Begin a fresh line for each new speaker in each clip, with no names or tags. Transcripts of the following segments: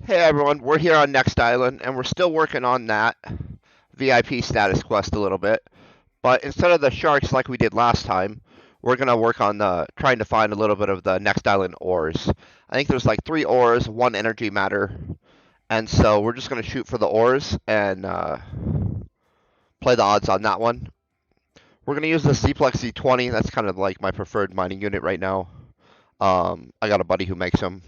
Hey everyone, we're here on Next Island, and we're still working on that VIP status quest a little bit. But instead of the sharks like we did last time, we're gonna work on trying to find a little bit of the Next Island ores. I think there's like 3 ores, 1 energy matter, and so we're just gonna shoot for the ores and play the odds on that one. We're gonna use the Ziplex Z20. That's kind of like my preferred mining unit right now. I got a buddy who makes them.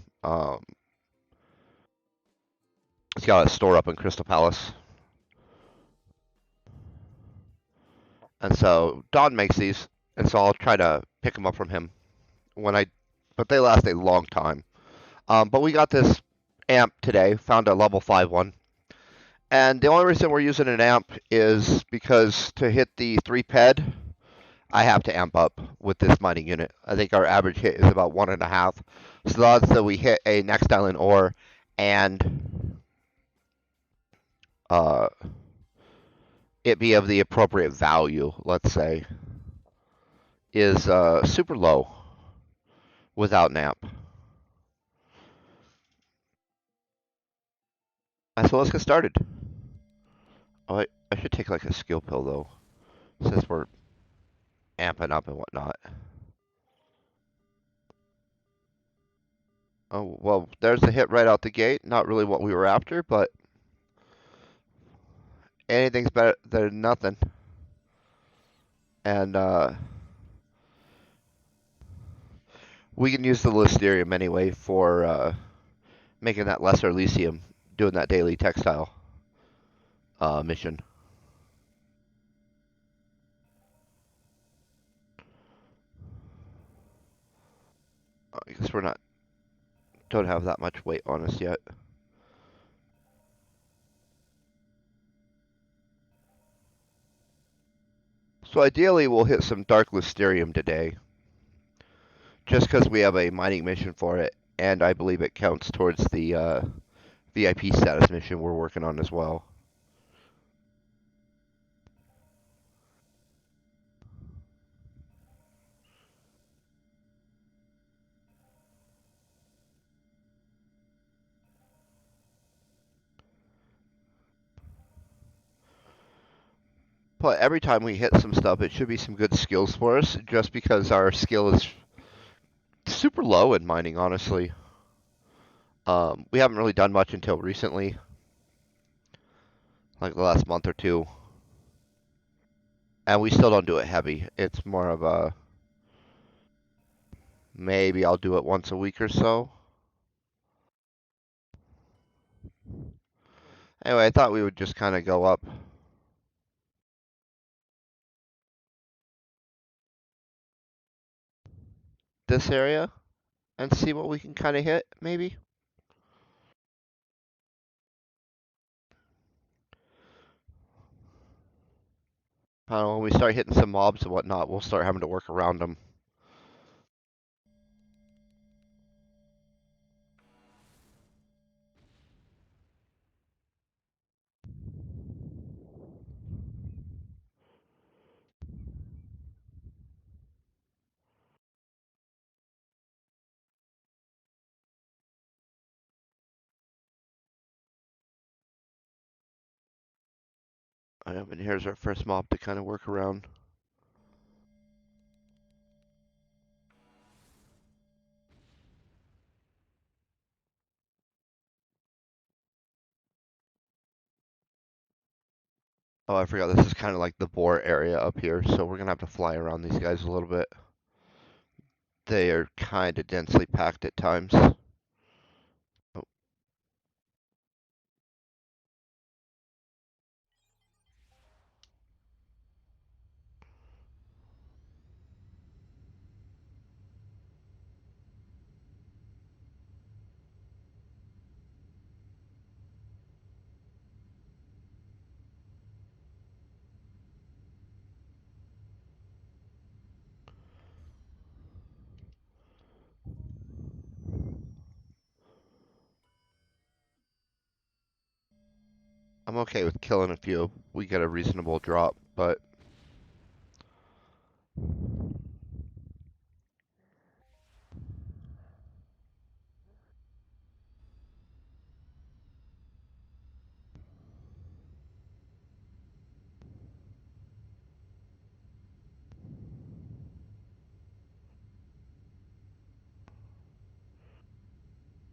He's got a store up in Crystal Palace. And so Don makes these, and so I'll try to pick them up from him when I. But they last a long time. But we got this amp today. Found a level 5 one, and the only reason we're using an amp is because to hit the 3 ped, I have to amp up with this mining unit. I think our average hit is about 1.5. So the odds that we hit a next island ore and uh, it be of the appropriate value, let's say, is super low without an amp. So let's get started. Oh, I should take like a skill pill though, since we're amping up and whatnot. Oh, well, there's a hit right out the gate. Not really what we were after, but anything's better than nothing. And we can use the Listerium anyway for making that lesser Elysium, doing that daily textile mission. I guess don't have that much weight on us yet. So ideally, we'll hit some Dark Listerium today, just because we have a mining mission for it, and I believe it counts towards the VIP status mission we're working on as well. But every time we hit some stuff, it should be some good skills for us, just because our skill is super low in mining, honestly. We haven't really done much until recently, like the last month or two. And we still don't do it heavy. It's more of a maybe I'll do it once a week or so. Anyway, I thought we would just kind of go up this area and see what we can kind of hit, maybe. I don't know, when we start hitting some mobs and whatnot, we'll start having to work around them. And here's our first mob to kind of work around. Oh, I forgot this is kind of like the bore area up here, so we're gonna have to fly around these guys a little bit. They are kind of densely packed at times. Oh. I'm okay with killing a few. We get a reasonable drop, but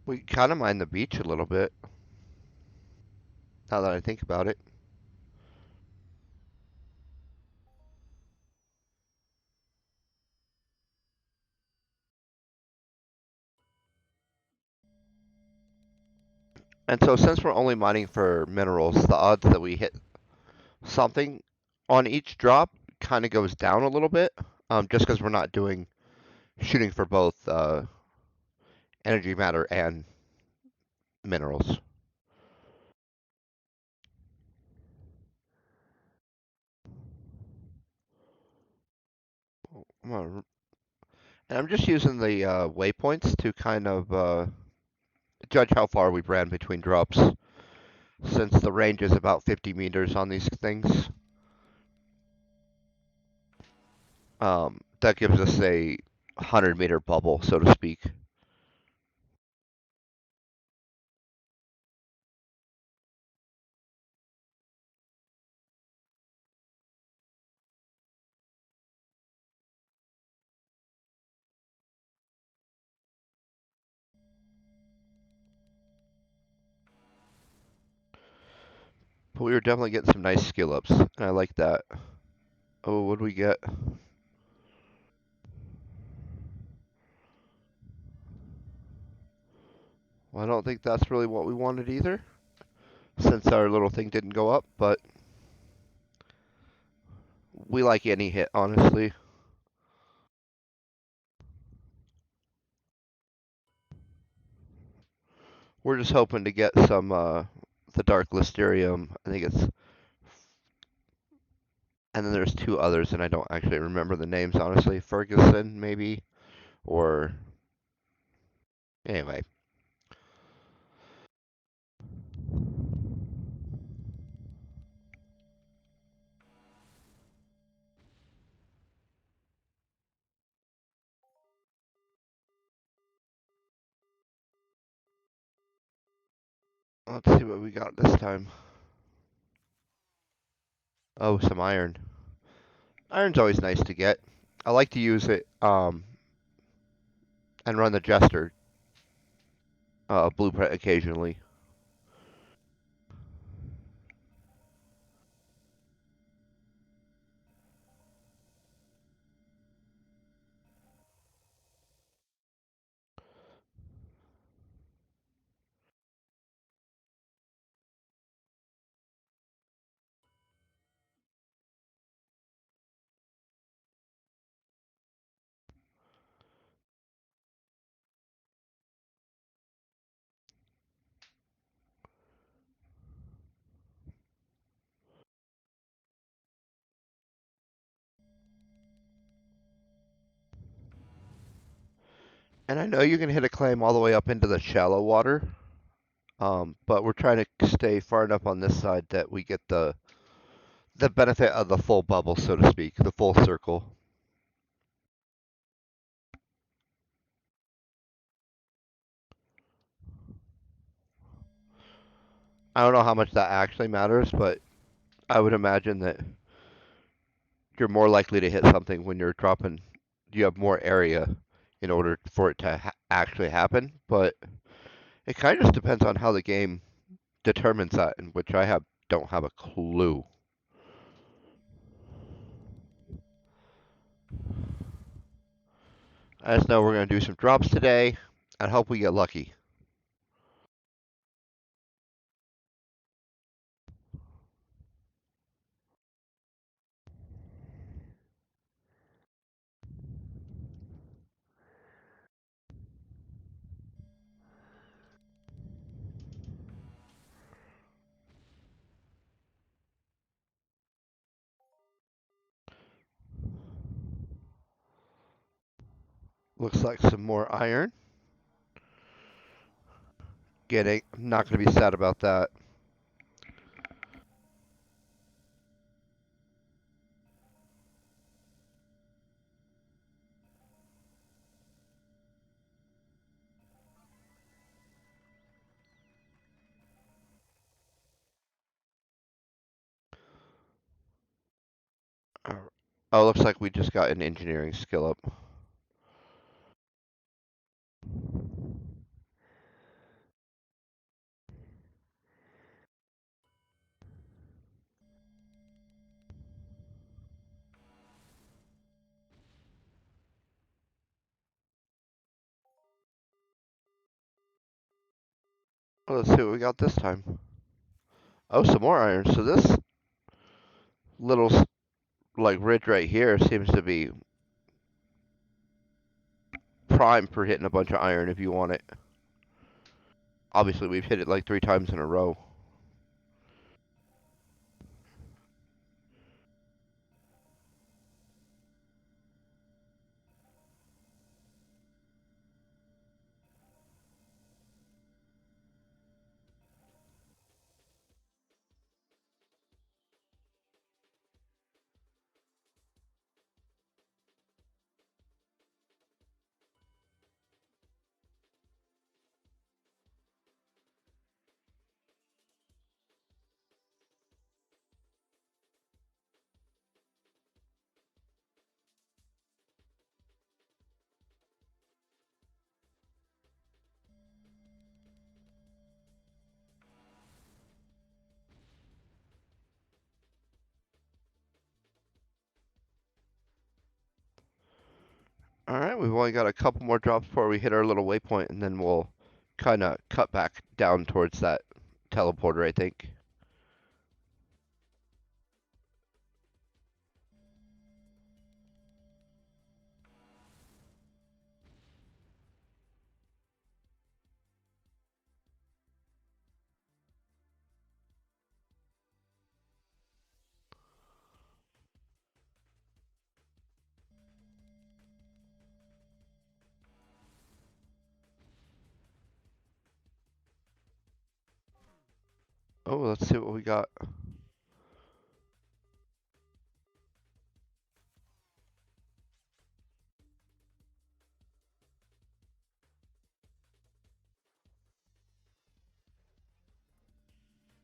We kind of mind the beach a little bit, now that I think about it. And so since we're only mining for minerals, the odds that we hit something on each drop kind of goes down a little bit, just because we're not doing shooting for both energy matter and minerals. And I'm just using the waypoints to kind of judge how far we ran between drops, since the range is about 50 meters on these things. That gives us a 100-meter bubble, so to speak. But we were definitely getting some nice skill ups, and I like that. Oh, what do we get? Well, I don't think that's really what we wanted either, since our little thing didn't go up, but we like any hit, honestly. We're just hoping to get some, the Dark Listerium. I think it's, and then there's two others, and I don't actually remember the names, honestly. Ferguson, maybe, or, anyway. Let's see what we got this time. Oh, some iron. Iron's always nice to get. I like to use it, and run the Jester blueprint occasionally. And I know you can hit a claim all the way up into the shallow water, but we're trying to stay far enough on this side that we get the benefit of the full bubble, so to speak, the full circle. I don't know how much that actually matters, but I would imagine that you're more likely to hit something when you're dropping. You have more area in order for it to actually happen, but it kind of just depends on how the game determines that, in which I don't have a clue. I just know we're going to do some drops today and hope we get lucky. Looks like some more iron. Getting, I'm not going to be sad about that. Oh, looks like we just got an engineering skill up. Well, let's see what we got this time. Oh, some more iron. So this little like ridge right here seems to be prime for hitting a bunch of iron if you want it. Obviously, we've hit it like 3 times in a row. All right, we've only got a couple more drops before we hit our little waypoint, and then we'll kind of cut back down towards that teleporter, I think. Oh, let's see what we got.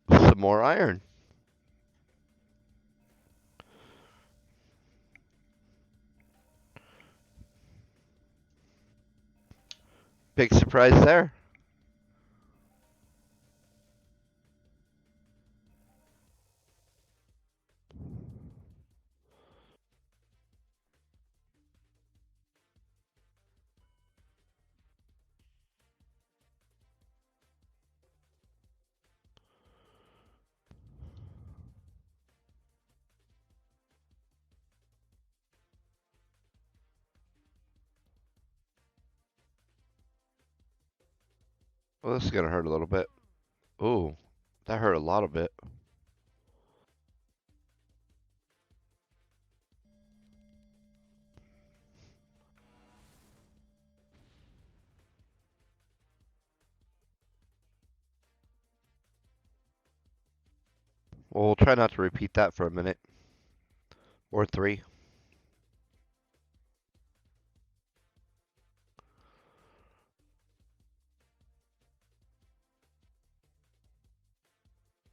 Some more iron. Big surprise there. Well, this is gonna hurt a little bit. Ooh, that hurt a lot of it. Well, we'll try not to repeat that for a minute or 3.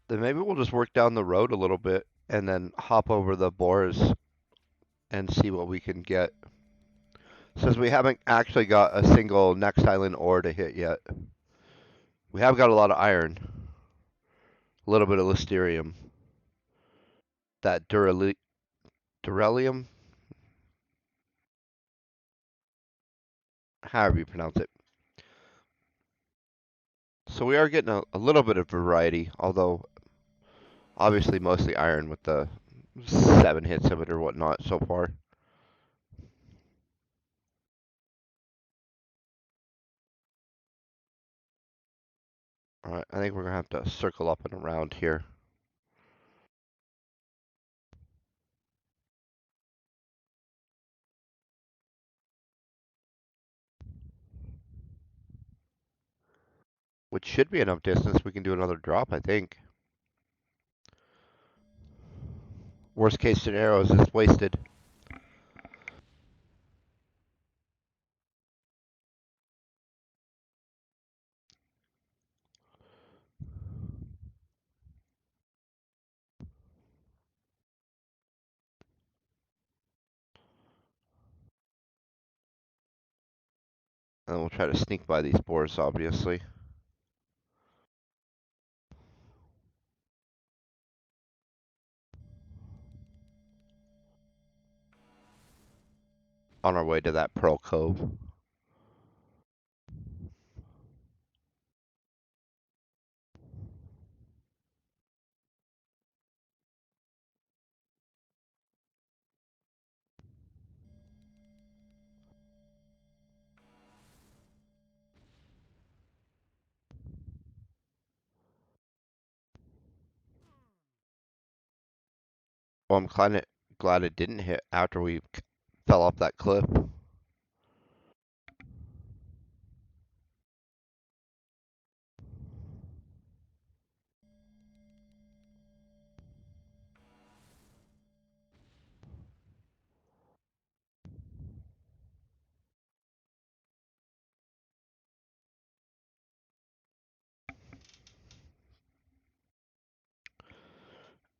Then maybe we'll just work down the road a little bit and then hop over the bores and see what we can get. Since we haven't actually got a single next island ore to hit yet, we have got a lot of iron, a little bit of listerium, that duralium, however you pronounce it. So we are getting a little bit of variety, although obviously mostly iron with the 7 hits of it or whatnot so far. Alright, I think we're gonna have to circle up and around here. Which should be enough distance. We can do another drop, I think. Worst case scenario is it's wasted. And we'll try to sneak by these boars, obviously. On our way to that Pearl Cove. Well, I'm glad it didn't hit after we fell off that cliff.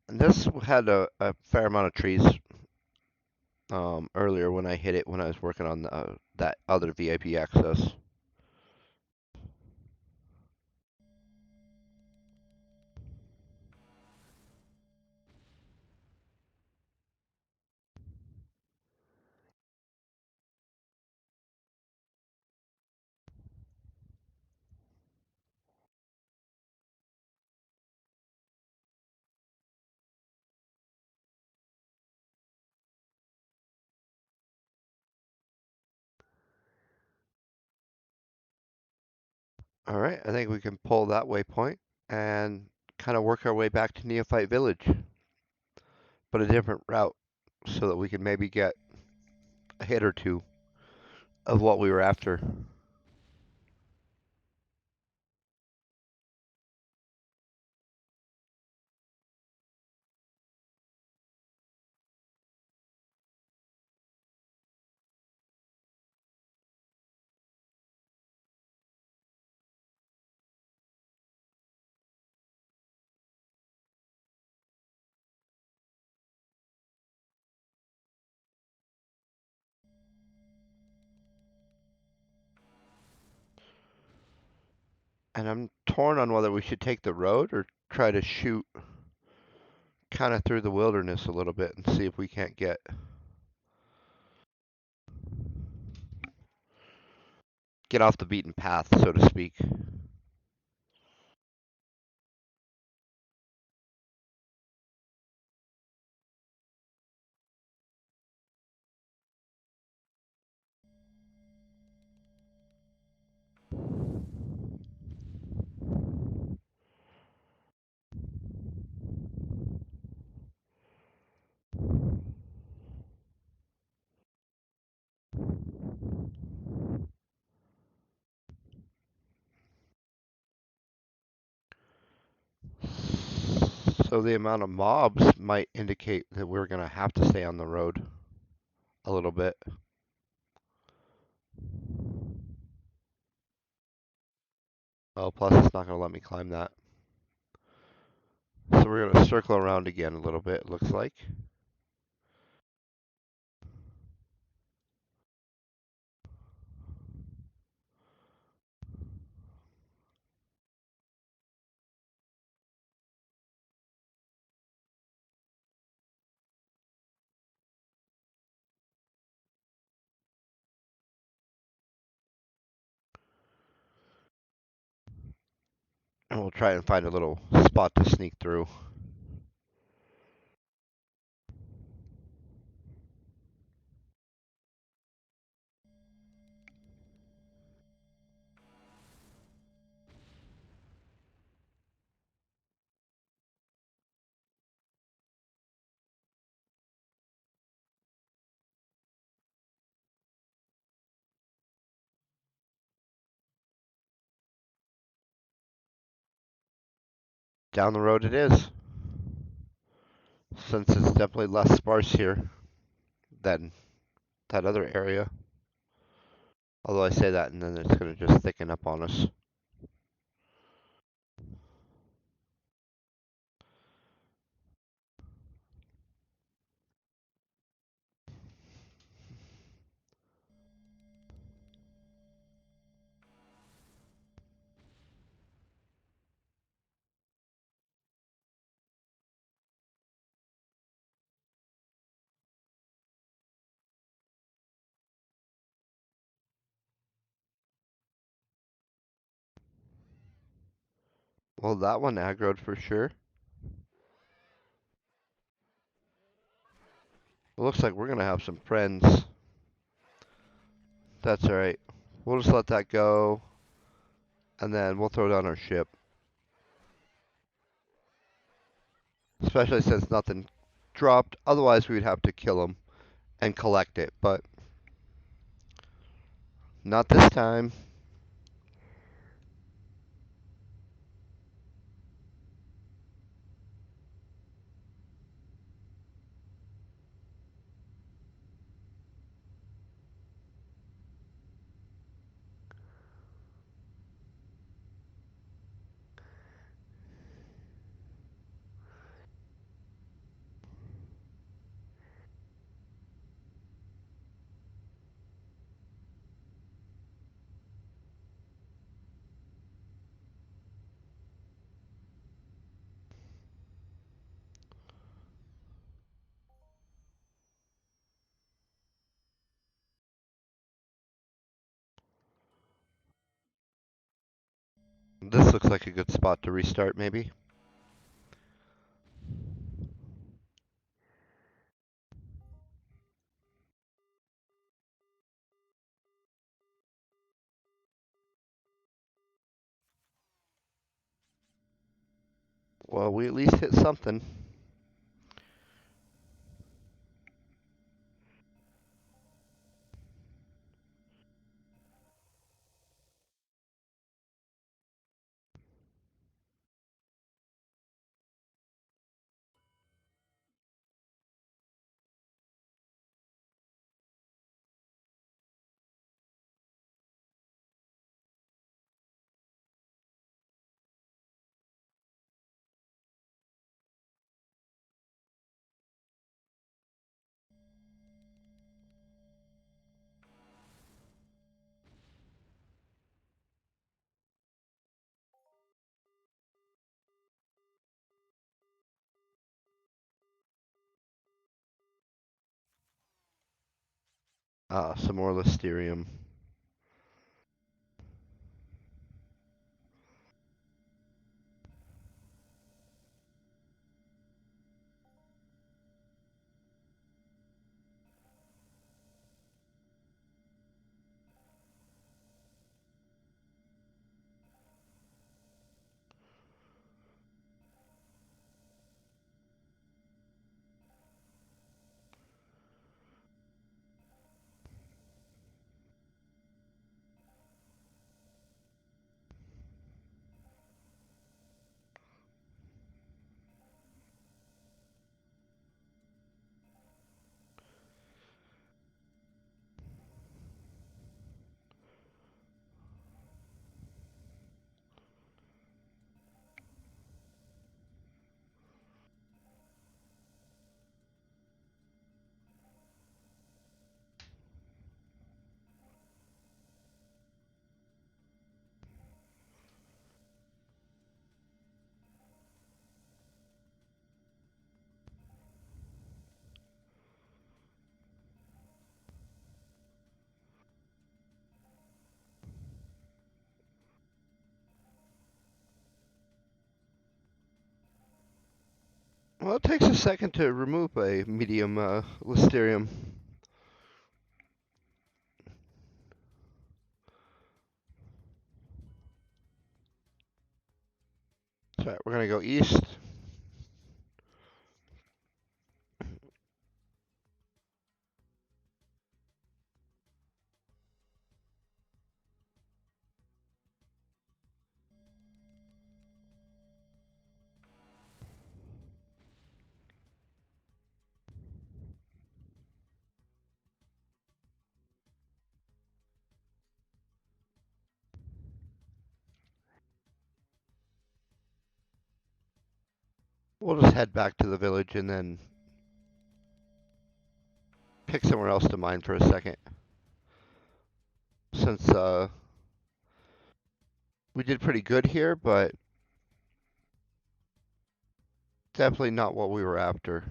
And this had a fair amount of trees earlier when I hit it when I was working on that other VIP access. All right, I think we can pull that waypoint and kind of work our way back to Neophyte Village, but a different route so that we can maybe get a hit or two of what we were after. And I'm torn on whether we should take the road or try to shoot kind of through the wilderness a little bit and see if we can't get off the beaten path, so to speak. So the amount of mobs might indicate that we're going to have to stay on the road a little bit. Oh, plus it's not going to let me climb that. So we're going to circle around again a little bit, it looks like. And we'll try and find a little spot to sneak through. Down the road it is, since it's definitely less sparse here than that other area. Although I say that and then it's going to just thicken up on us. Well, that one aggroed for sure. It looks like we're going to have some friends. That's alright. We'll just let that go. And then we'll throw down our ship. Especially since nothing dropped. Otherwise, we would have to kill them and collect it, but not this time. This looks like a good spot to restart, maybe. Well, we at least hit something. Some more Listerium. Well, it takes a second to remove a medium Listerium. So we're going to go east. We'll just head back to the village and then pick somewhere else to mine for a second. Since we did pretty good here, but definitely not what we were after.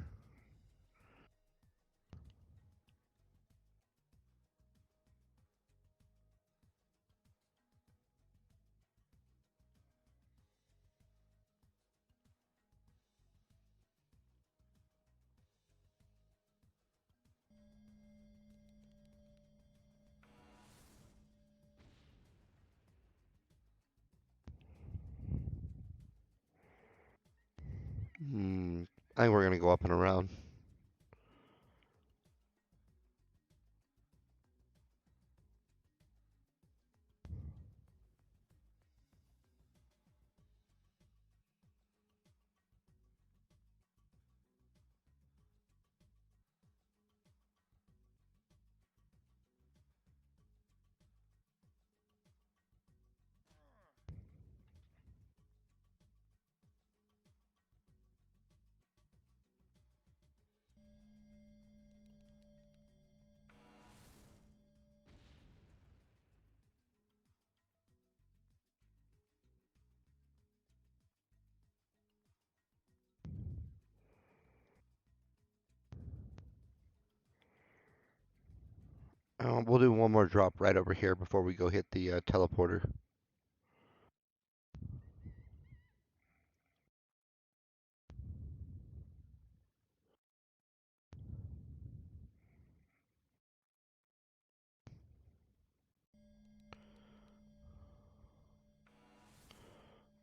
I think we're going to go up and around. We'll do one more drop right over here before we go hit the teleporter.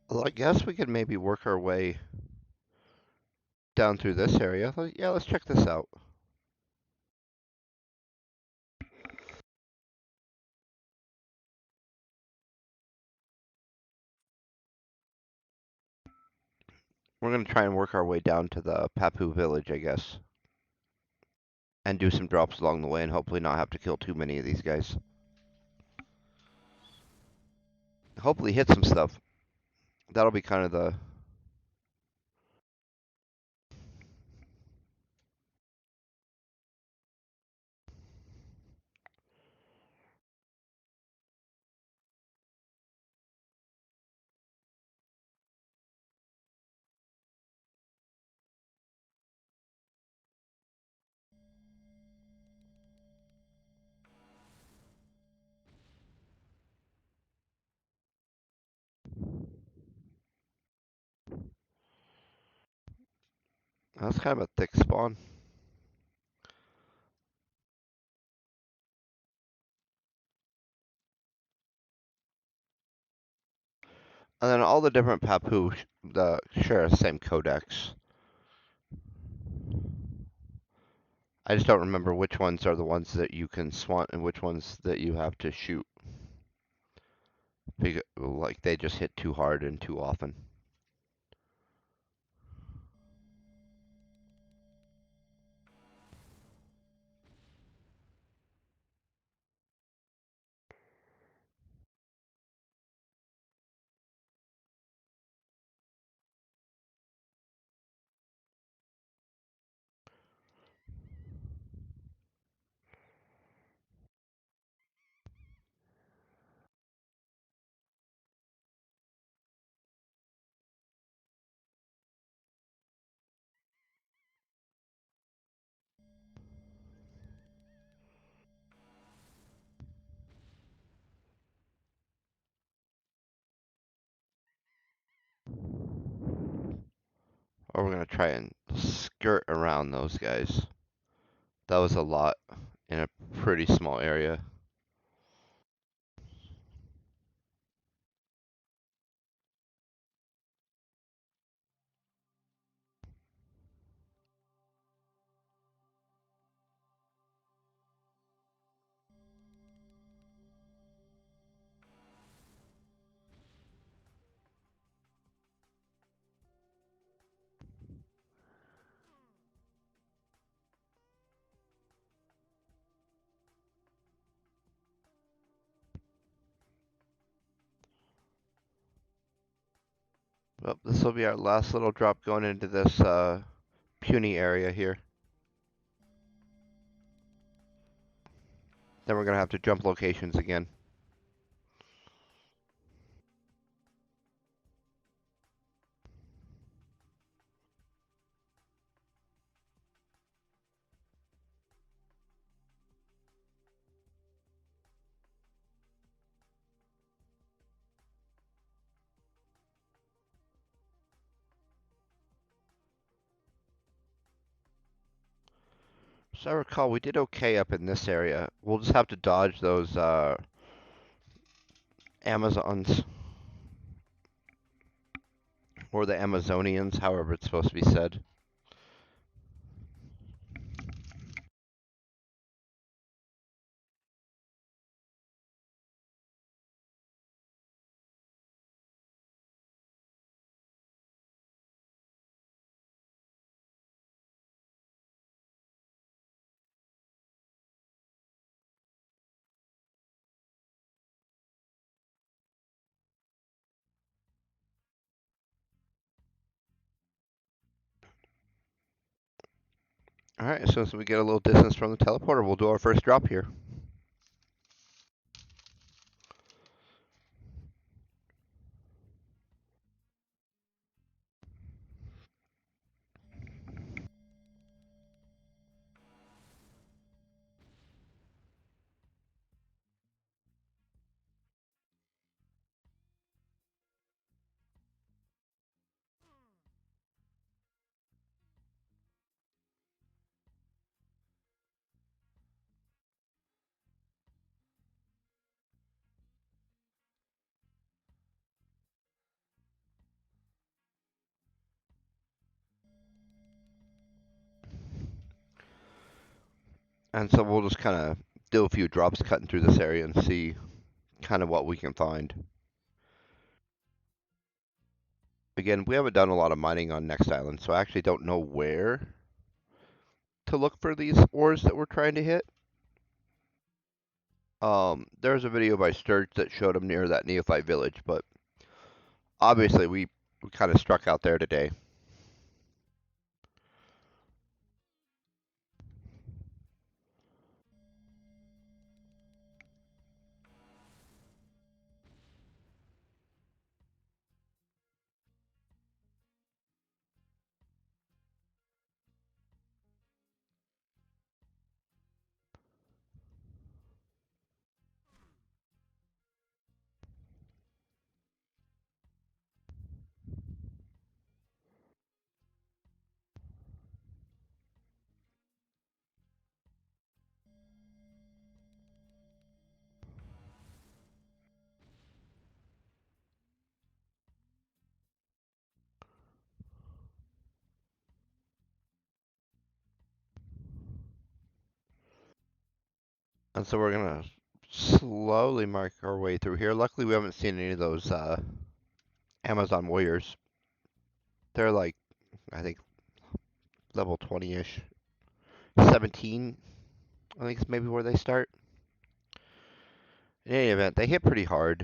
Well, I guess we could maybe work our way down through this area. Yeah, let's check this out. We're going to try and work our way down to the Papu village, I guess. And do some drops along the way and hopefully not have to kill too many of these guys. Hopefully hit some stuff. That'll be kind of the... That's kind of a thick spawn. And then all the different Papu share the same codex. I just don't remember which ones are the ones that you can swat and which ones that you have to shoot. Because, like, they just hit too hard and too often. Or we're going to try and skirt around those guys. That was a lot in a pretty small area. Well, this will be our last little drop going into this puny area here. Then we're going to have to jump locations again. So I recall we did okay up in this area. We'll just have to dodge those Amazons. Or the Amazonians, however it's supposed to be said. Alright, as soon as we get a little distance from the teleporter, we'll do our first drop here. And so we'll just kind of do a few drops cutting through this area and see kind of what we can find. Again, we haven't done a lot of mining on Next Island, so I actually don't know where to look for these ores that we're trying to hit. There's a video by Sturge that showed them near that neophyte village, but obviously we kind of struck out there today. And so we're gonna slowly mark our way through here. Luckily, we haven't seen any of those Amazon warriors. They're like, I think, level 20-ish. 17, I think is maybe where they start. In any event, they hit pretty hard.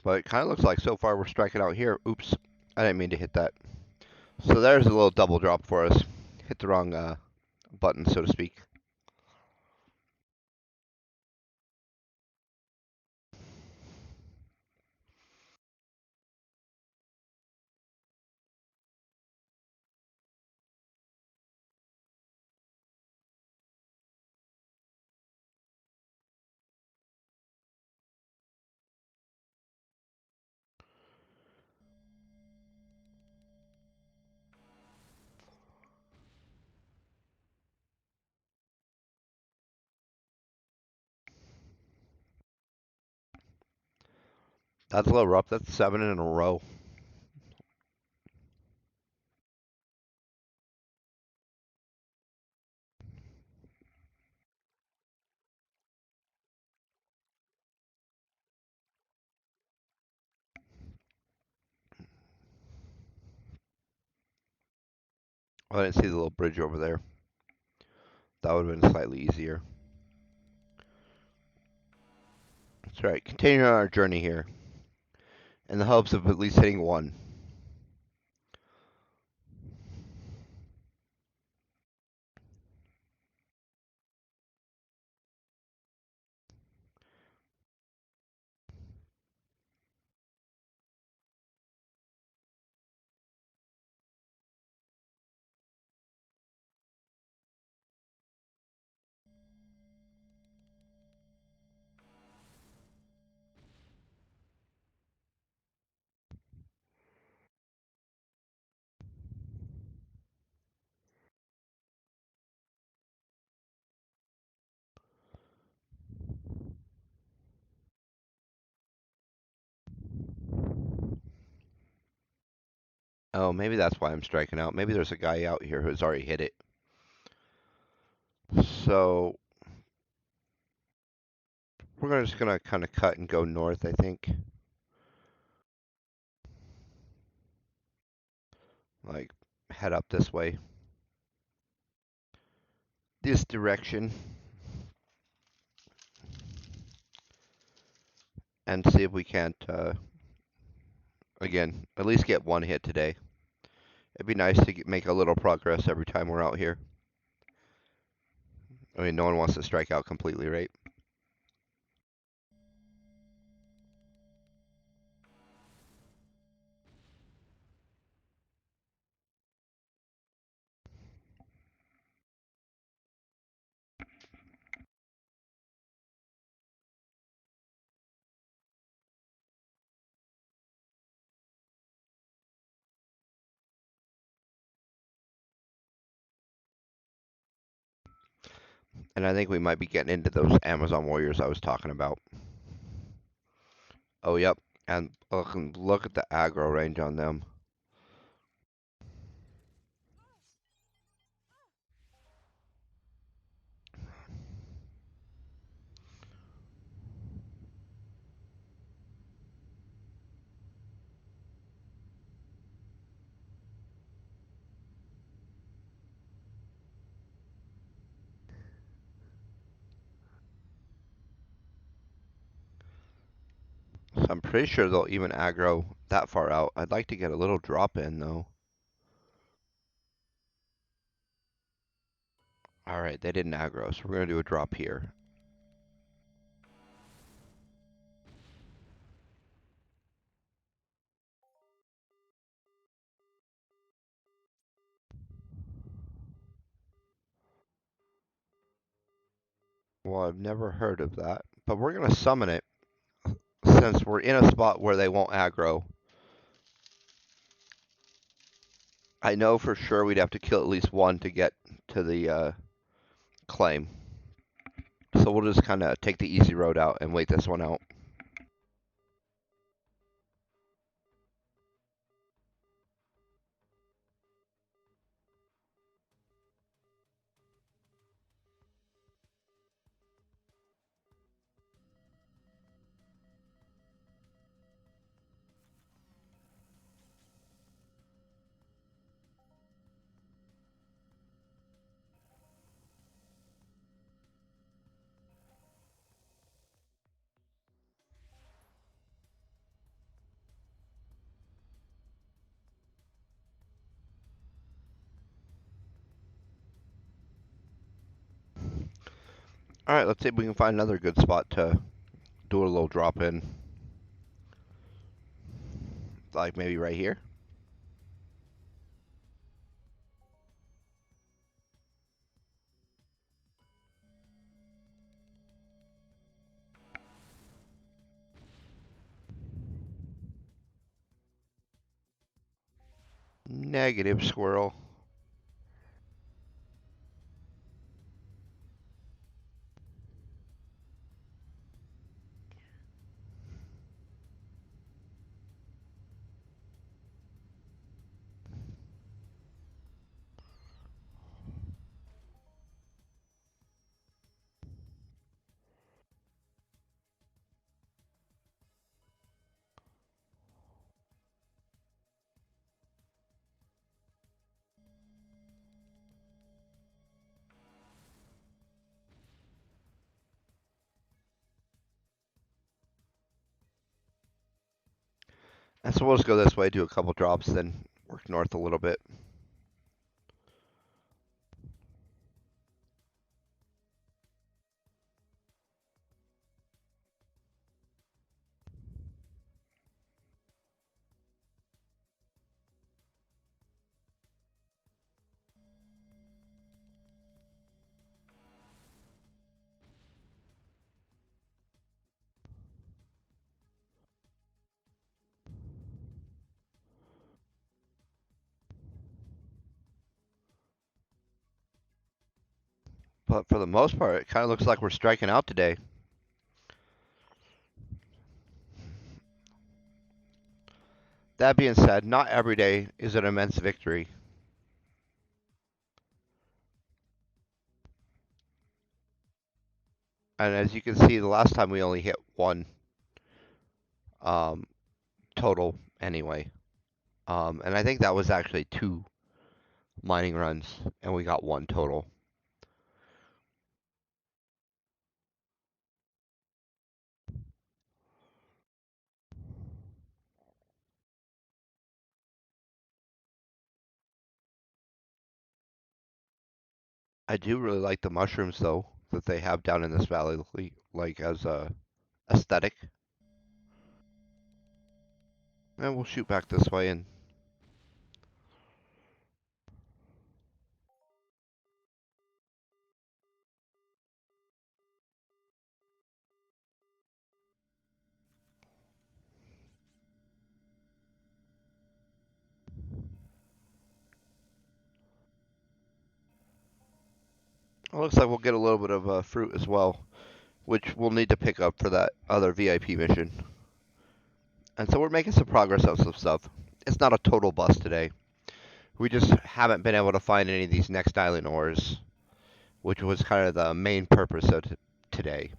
But it kind of looks like so far we're striking out here. Oops, I didn't mean to hit that. So there's a little double drop for us. Hit the wrong button, so to speak. That's a little rough. That's 7 in a row. I didn't see the little bridge over there. That would have been slightly easier. That's right. Continuing on our journey here, in the hopes of at least hitting one. Oh, maybe that's why I'm striking out. Maybe there's a guy out here who's already hit it. So we're just gonna kind of cut and go north, I think. Like head up this way. This direction. And see if we can't, again, at least get one hit today. It'd be nice to make a little progress every time we're out here. I mean, no one wants to strike out completely, right? And I think we might be getting into those Amazon warriors I was talking about. Oh, yep. And look at the aggro range on them. So I'm pretty sure they'll even aggro that far out. I'd like to get a little drop in, though. Alright, they didn't aggro, so we're going to do a drop here. Well, I've never heard of that, but we're going to summon it since we're in a spot where they won't aggro. I know for sure we'd have to kill at least one to get to the claim. So we'll just kind of take the easy road out and wait this one out. Alright, let's see if we can find another good spot to do a little drop in. Like maybe right here. Negative, squirrel. And so we'll just go this way, do a couple drops, then work north a little bit. But for the most part, it kind of looks like we're striking out today. That being said, not every day is an immense victory. And as you can see, the last time we only hit one um, total anyway. And I think that was actually 2 mining runs, and we got 1 total. I do really like the mushrooms, though, that they have down in this valley, like as a aesthetic. And we'll shoot back this way, and It looks like we'll get a little bit of fruit as well, which we'll need to pick up for that other VIP mission. And so we're making some progress on some stuff. It's not a total bust today. We just haven't been able to find any of these next island ores, which was kind of the main purpose of today.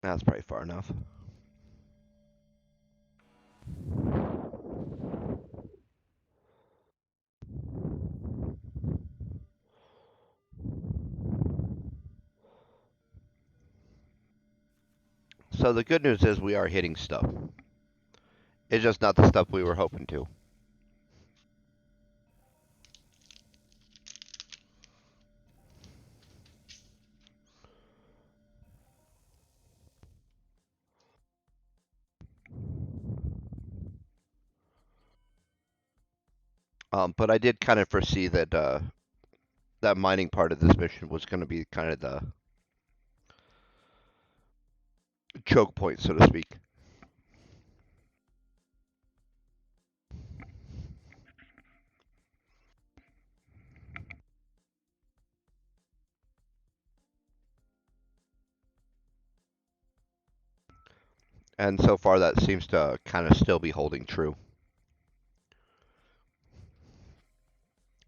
That's probably far enough. So the good news is we are hitting stuff. It's just not the stuff we were hoping to. But I did kind of foresee that that mining part of this mission was going to be kind of the choke point, so to speak. And so far, that seems to kind of still be holding true.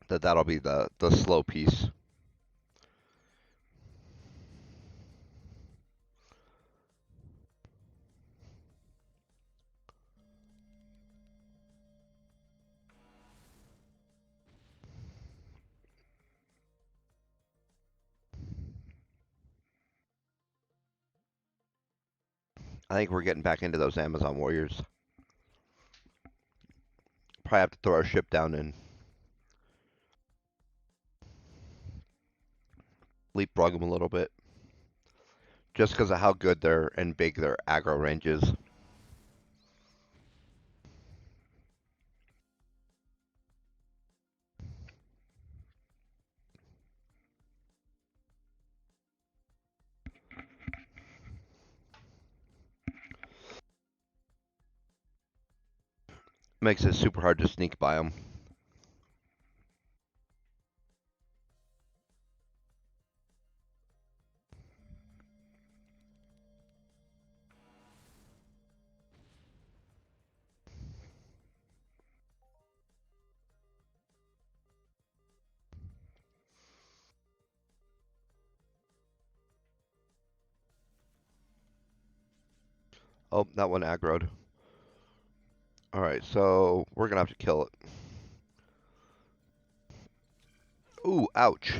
That'll be the slow piece. I think we're getting back into those Amazon warriors. Probably have to throw our ship down and leapfrog them a little bit, just because of how good they're and big their aggro range is. Makes it super hard to sneak by them. Oh, that one aggroed. Alright, so we're going to have to kill it. Ooh, ouch.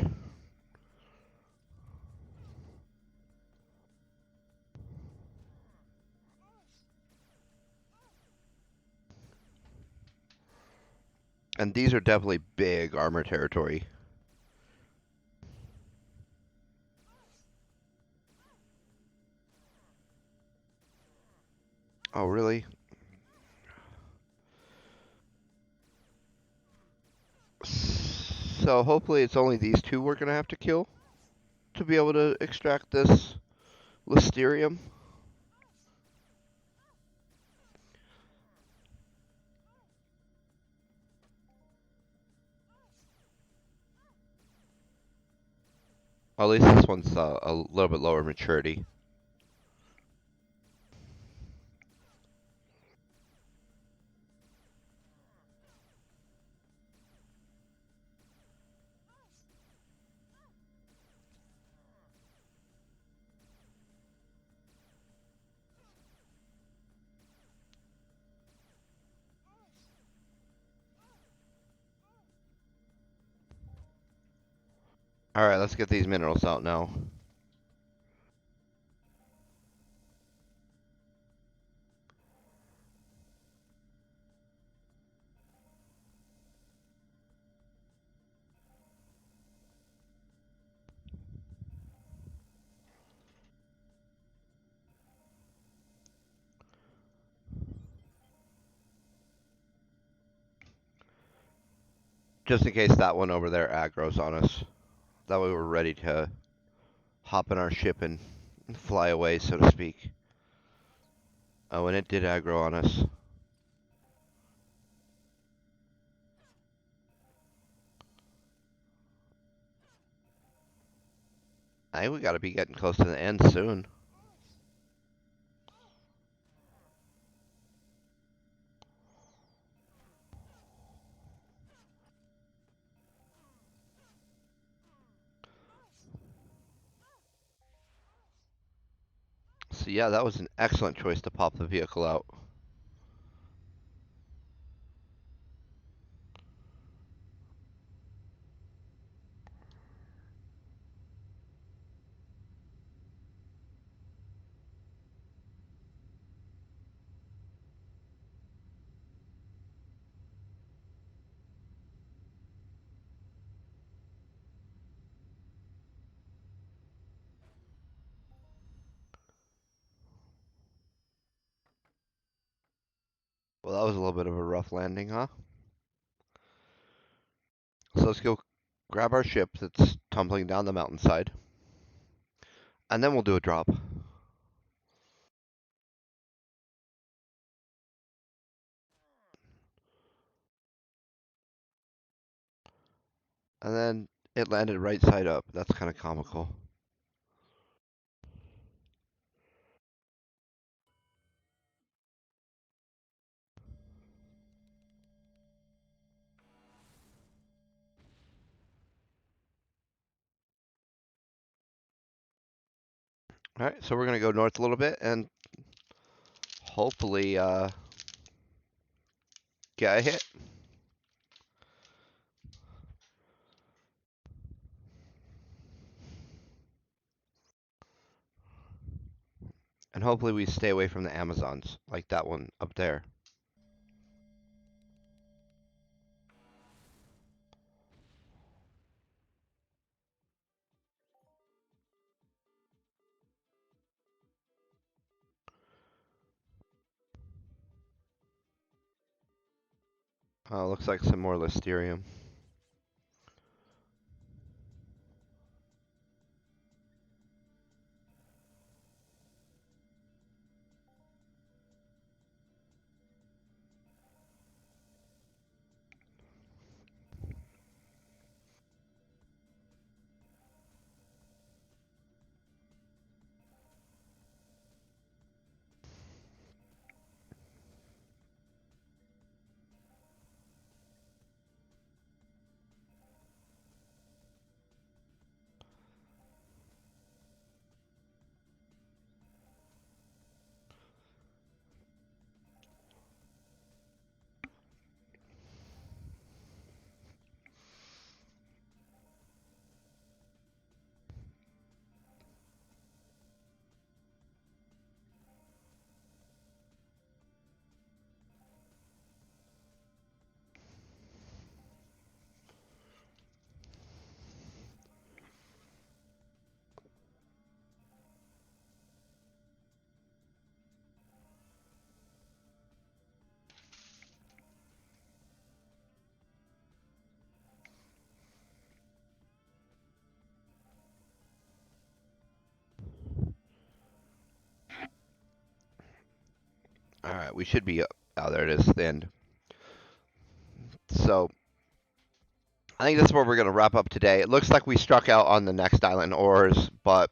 And these are definitely big armor territory. Oh, really? So hopefully it's only these two we're going to have to kill to be able to extract this Listerium. At least this one's a little bit lower maturity. Alright, let's get these minerals out now. Just in case that one over there aggro's on us. That way we're ready to hop in our ship and fly away, so to speak. Oh, and it did aggro on us. I think we gotta be getting close to the end soon. So yeah, that was an excellent choice to pop the vehicle out. Well, that was a little bit of a rough landing, huh? So let's go grab our ship that's tumbling down the mountainside. And then we'll do a drop. And then it landed right side up. That's kind of comical. Alright, so we're going to go north a little bit and hopefully get a hit. And hopefully we stay away from the Amazons, like that one up there. Looks like some more Listerium. Alright, we should be up. Oh, there it is, the end. So, I think that's where we're going to wrap up today. It looks like we struck out on the next island ores, but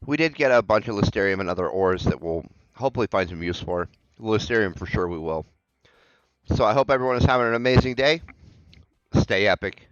we did get a bunch of Listerium and other ores that we'll hopefully find some use for. Listerium for sure we will. So I hope everyone is having an amazing day. Stay epic.